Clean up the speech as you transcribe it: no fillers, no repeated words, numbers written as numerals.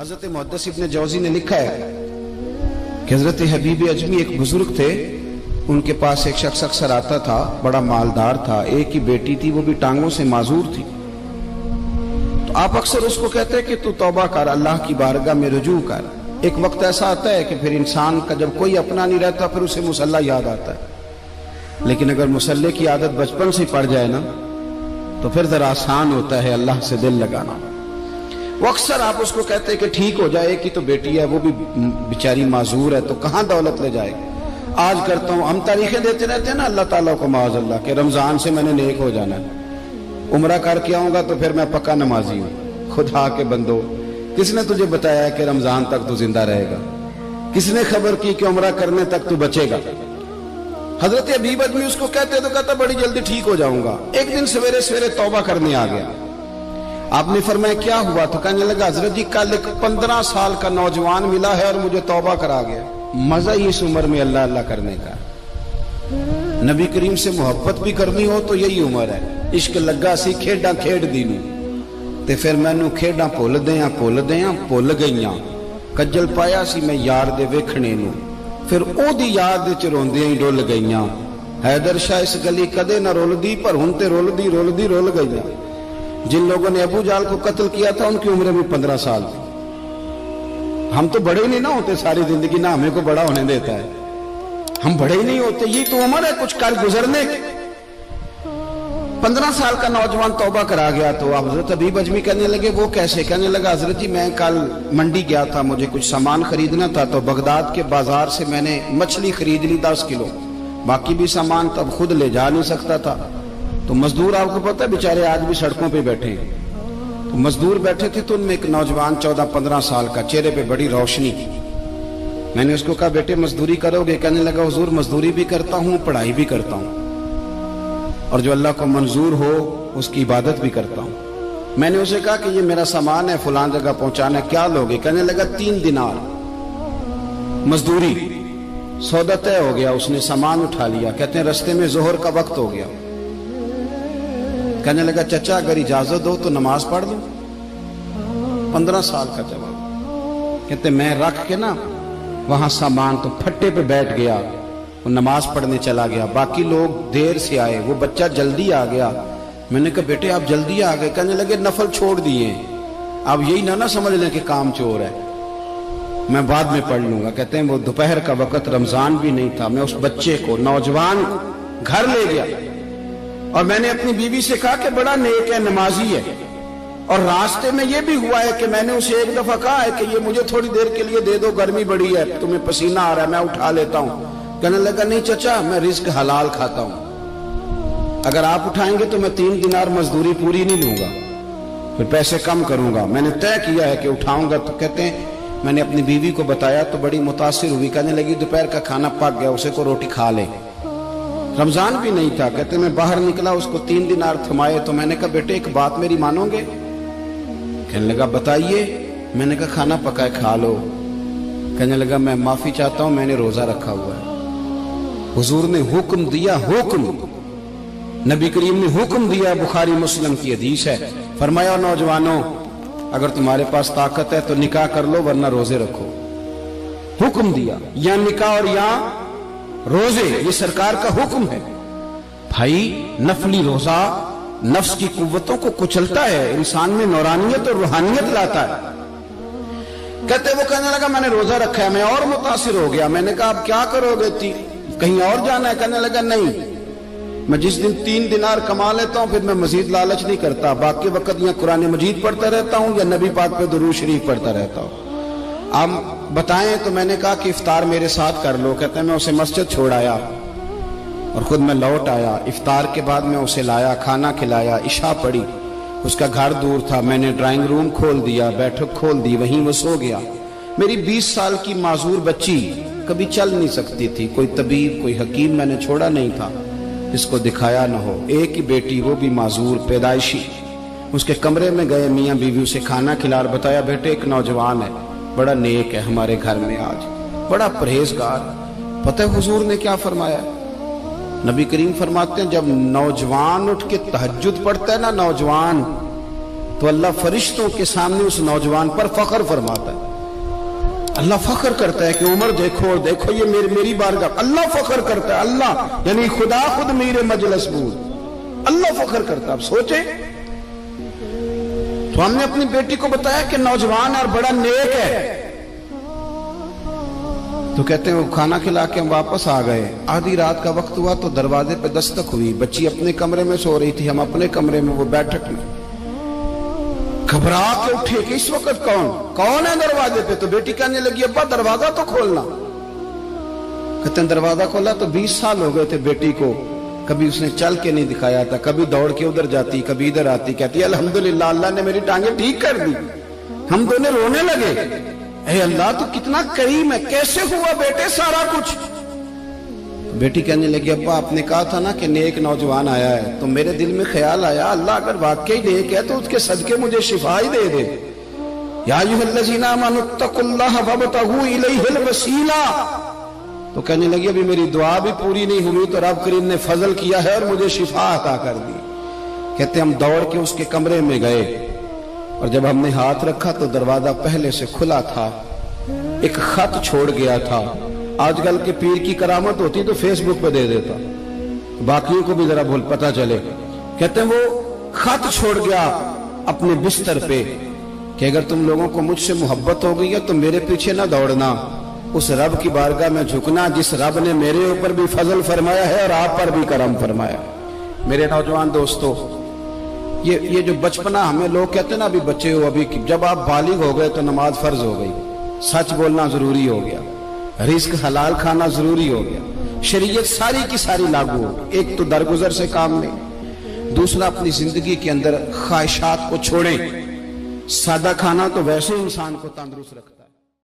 حضرت محدث ابن جوزی نے لکھا ہے کہ حضرت حبیب اجمی ایک بزرگ تھے، ان کے پاس ایک شخص اکثر آتا تھا، بڑا مالدار تھا، ایک ہی بیٹی تھی، وہ بھی ٹانگوں سے معذور تھی۔ تو آپ اکثر اس کو کہتے ہیں کہ تو توبہ کر، اللہ کی بارگاہ میں رجوع کر۔ ایک وقت ایسا آتا ہے کہ پھر انسان کا جب کوئی اپنا نہیں رہتا پھر اسے مصلی یاد آتا ہے، لیکن اگر مصلی کی عادت بچپن سے پڑ جائے نا تو پھر ذرا آسان ہوتا ہے اللہ سے دل لگانا۔ وہ اکثر آپ اس کو کہتے ہیں کہ ٹھیک ہو جائے کہ تو بیٹی ہے، وہ بھی بیچاری معذور ہے، تو کہاں دولت لے جائے گی۔ آج کرتا ہوں، ہم تاریخیں دیتے رہتے ہیں نا اللہ تعالیٰ کو معاذ اللہ کہ رمضان سے میں نے نیک ہو جانا ہے، عمرہ کر کے آؤں گا تو پھر میں پکا نمازی ہوں۔ خدا کے بندو، کس نے تجھے بتایا ہے کہ رمضان تک تو زندہ رہے گا؟ کس نے خبر کی کہ عمرہ کرنے تک تو بچے گا؟ حضرت حبیب اجمی اس کو کہتے تو کہتا بڑی جلدی ٹھیک ہو جاؤں گا۔ ایک دن سویرے سویرے توبہ کرنے آ گیا۔ آپ نے فرمایا کیا ہوا؟ تو کہنے لگا حضرت جی کل ایک 15 سال کا نوجوان ملا ہے اور مجھے توبہ کرا گیا۔ مزہ ہی اس عمر میں اللہ اللہ کرنے کا، نبی کریم سے محبت بھی کرنی ہو تو یہی عمر ہے۔ عشق لگا سی کھیڈاں کھیڈ دی نوں تے پھر مینوں کھیڈاں بھول بھول گئیاں، کجل پایا سی میں یار دے ویکھنے نوں، پھر او دی یاد وچ روندیاں ہی ڈول گئیاں۔ حیدر شاہ اس گلی کدے نہ رولدی پر ہن تے رول گئیاں۔ جن لوگوں نے ابو جہل کو قتل کیا تھا ان کی عمر بھی 15 سال تھی۔ ہم تو بڑے نہیں نہ ہوتے ساری زندگی، نہ ہمیں کو بڑا ہونے دیتا ہے، ہم بڑے ہی نہیں ہوتے، یہ تو عمر ہے کچھ کر گزرنے کی۔ 15 سال کا نوجوان توبہ کرا گیا تو حضرت حبیب اجمی کہنے لگے وہ کیسے؟ کہنے لگا حضرت جی میں کل منڈی گیا تھا، مجھے کچھ سامان خریدنا تھا، تو بغداد کے بازار سے میں نے مچھلی خرید لی 10 کلو، باقی بھی سامان تب خود لے جا نہیں سکتا تھا۔ تو مزدور آپ کو پتہ ہے بیچارے آج بھی سڑکوں پہ بیٹھے ہیں، تو مزدور بیٹھے تھے تو ان میں ایک نوجوان 14-15 سال کا، چہرے پہ بڑی روشنی۔ میں نے اس کو کہا بیٹے مزدوری کرو گے؟ کہنے لگا حضور مزدوری بھی کرتا ہوں، پڑھائی بھی کرتا ہوں، اور جو اللہ کو منظور ہو اس کی عبادت بھی کرتا ہوں۔ میں نے اسے کہا کہ یہ میرا سامان ہے فلاں جگہ پہنچانا ہے، کیا لوگے؟ کہنے لگا 3 دینار مزدوری۔ سودا طے ہو گیا، اس نے سامان اٹھا لیا۔ کہتے ہیں رستے میں ظہر کا وقت ہو گیا۔ کہنے لگا چچا اگر اجازت دو تو نماز پڑھ دوں۔ 15 سال کا جواب۔ کہتے میں رکھ کے نا وہاں سامان تو پھٹے پہ بیٹھ گیا، وہ نماز پڑھنے چلا گیا، باقی لوگ دیر سے آئے، وہ بچہ جلدی آ گیا۔ میں نے کہا بیٹے آپ جلدی آ گئے؟ کہنے لگے نفل چھوڑ دیے، اب یہی نہ سمجھ لیں کہ کام چور ہے، میں بعد میں پڑھ لوں گا۔ کہتے ہیں وہ دوپہر کا وقت، رمضان بھی نہیں تھا، میں اس بچے کو نوجوان گھر لے گیا اور میں نے اپنی بیوی سے کہا کہ بڑا نیک ہے، نمازی ہے، اور راستے میں یہ بھی ہوا ہے کہ میں نے اسے ایک دفعہ کہا ہے کہ یہ مجھے تھوڑی دیر کے لیے دے دو، گرمی بڑی ہے، تمہیں پسینہ آ رہا ہے، میں اٹھا لیتا ہوں۔ کہنے لگا نہیں چچا میں رزق حلال کھاتا ہوں، اگر آپ اٹھائیں گے تو میں 3 دینار مزدوری پوری نہیں لوں گا، پھر پیسے کم کروں گا، میں نے طے کیا ہے کہ اٹھاؤں گا۔ تو کہتے ہیں میں نے اپنی بیوی کو بتایا تو بڑی متاثر ہوئی، کہنے لگی دوپہر کا کھانا پک گیا، اسے کو روٹی کھا لے، رمضان بھی نہیں تھا۔ کہتے میں باہر نکلا، اس کو 3 دینار تھمائے، تو میں نے کہا بیٹے ایک بات میری مانو گے؟ کہنے لگا بتائیے۔ میں نے کہا کھانا پکائے کھا لو۔ کہنے لگا میں معافی چاہتا ہوں، میں نے روزہ رکھا ہوا ہے۔ حضور نے حکم دیا، حکم نبی کریم نے حکم دیا، بخاری مسلم کی حدیث ہے، فرمایا نوجوانوں اگر تمہارے پاس طاقت ہے تو نکاح کر لو ورنہ روزے رکھو۔ حکم دیا، یا نکاح اور یا روزے، یہ سرکار کا حکم ہے۔ بھائی نفلی روزہ نفس کی قوتوں کو کچلتا ہے، انسان میں نورانیت اور روحانیت لاتا ہے۔ کہتے وہ کہنے لگا میں نے روزہ رکھا ہے، میں اور متاثر ہو گیا۔ میں نے کہا اب کیا کرو گے؟ کہیں اور جانا ہے؟ کہنے لگا نہیں، میں جس دن 3 دینار کما لیتا ہوں پھر میں مزید لالچ نہیں کرتا، باقی وقت یا قرآن مجید پڑھتا رہتا ہوں یا نبی پاک پہ درود شریف پڑھتا رہتا ہوں۔ آپ بتائیں؟ تو میں نے کہا کہ افطار میرے ساتھ کر لو۔ کہتے ہیں میں اسے مسجد چھوڑ آیا اور خود میں لوٹ آیا، افطار کے بعد میں اسے لایا، کھانا کھلایا، عشاء پڑھی، اس کا گھر دور تھا، میں نے ڈرائنگ روم کھول دیا، بیٹھک کھول دی، وہیں وہ سو گیا۔ میری 20 سال کی معذور بچی کبھی چل نہیں سکتی تھی، کوئی طبیب کوئی حکیم میں نے چھوڑا نہیں تھا جس کو دکھایا نہ ہو، ایک ہی بیٹی وہ بھی معذور پیدائشی۔ اس کے کمرے میں گئے، میاں بیوی اسے کھانا کھلا اور بتایا بیٹے ایک نوجوان ہے، بڑا نیک ہے ہمارے گھر میں، آج بڑا پرہیزگار۔ پتہ ہے حضور نے کیا فرمایا؟ نبی کریم فرماتے ہیں جب نوجوان اٹھ کے تہجد پڑھتا ہے نا، نوجوان تو اللہ فرشتوں کے سامنے اس نوجوان پر فخر فرماتا ہے. اللہ فخر کرتا ہے کہ عمر دیکھو دیکھو یہ میری بارگاہ. اللہ فخر کرتا ہے, اللہ یعنی خدا خود میرے مجلس بود, اللہ فخر کرتا ہے. اب سوچے تو ہم نے اپنی بیٹی کو بتایا کہ نوجوان اور بڑا نیک ہے, تو کہتے ہیں وہ کھانا کھلا کے ہم واپس آ گئے. آدھی رات کا وقت ہوا تو دروازے پہ دستک ہوئی. بچی اپنے کمرے میں سو رہی تھی, ہم اپنے کمرے میں, وہ بیٹھک میں. گھبرا کے اٹھے کہ اس وقت کون ہے دروازے پہ؟ تو بیٹی کہنے لگی ابا دروازہ تو کھولنا. کہتے ہیں دروازہ کھولا تو 20 سال ہو گئے تھے بیٹی کو, کبھی اس نے چل کے نہیں دکھایا تھا, کبھی دوڑ کے ادھر جاتی کبھی ادھر آتی. کہتی الحمدللہ اللہ نے میری ٹانگیں ٹھیک کر دی. ہم دونوں رونے لگے, اے اللہ تو کتنا کریم ہے, کیسے ہوا بیٹے سارا کچھ؟ بیٹی کہنے لگی ابا آپ نے کہا تھا نا کہ نیک نوجوان آیا ہے, تو میرے دل میں خیال آیا اللہ اگر واقعی نیک ہے تو اس کے صدقے مجھے شفا ہی دے دے. یا ایھا الذین آمنوا اتقوا اللہ وابتغوا الیہ الوسیلہ. تو کہنے لگی ابھی میری دعا بھی پوری نہیں ہوئی تو رب کریم نے فضل کیا ہے اور مجھے شفا عطا کر دی. کہتے ہم دوڑ کے اس کے کمرے میں گئے اور جب ہم نے ہاتھ رکھا تو دروازہ پہلے سے کھلا تھا, ایک خط چھوڑ گیا تھا. آج کل کے پیر کی کرامت ہوتی تو فیس بک پہ دے دیتا, باقیوں کو بھی ذرا بھول پتہ چلے. کہتے ہیں وہ خط چھوڑ گیا اپنے بستر پہ کہ اگر تم لوگوں کو مجھ سے محبت ہو گئی ہے تو میرے پیچھے نہ دوڑنا, اس رب کی بارگاہ میں جھکنا جس رب نے میرے اوپر بھی فضل فرمایا ہے اور آپ پر بھی کرم فرمایا. میرے نوجوان دوستو, یہ جو بچپنا ہمیں لوگ کہتے ہیں نا ابھی بچے ہو, ابھی جب آپ بالغ ہو گئے تو نماز فرض ہو گئی, سچ بولنا ضروری ہو گیا, رزق حلال کھانا ضروری ہو گیا, شریعت ساری کی ساری لاگو ہو. ایک تو درگزر سے کام لیں, دوسرا اپنی زندگی کے اندر خواہشات کو چھوڑیں. سادہ کھانا تو ویسے انسان کو تندرست رکھتا ہے.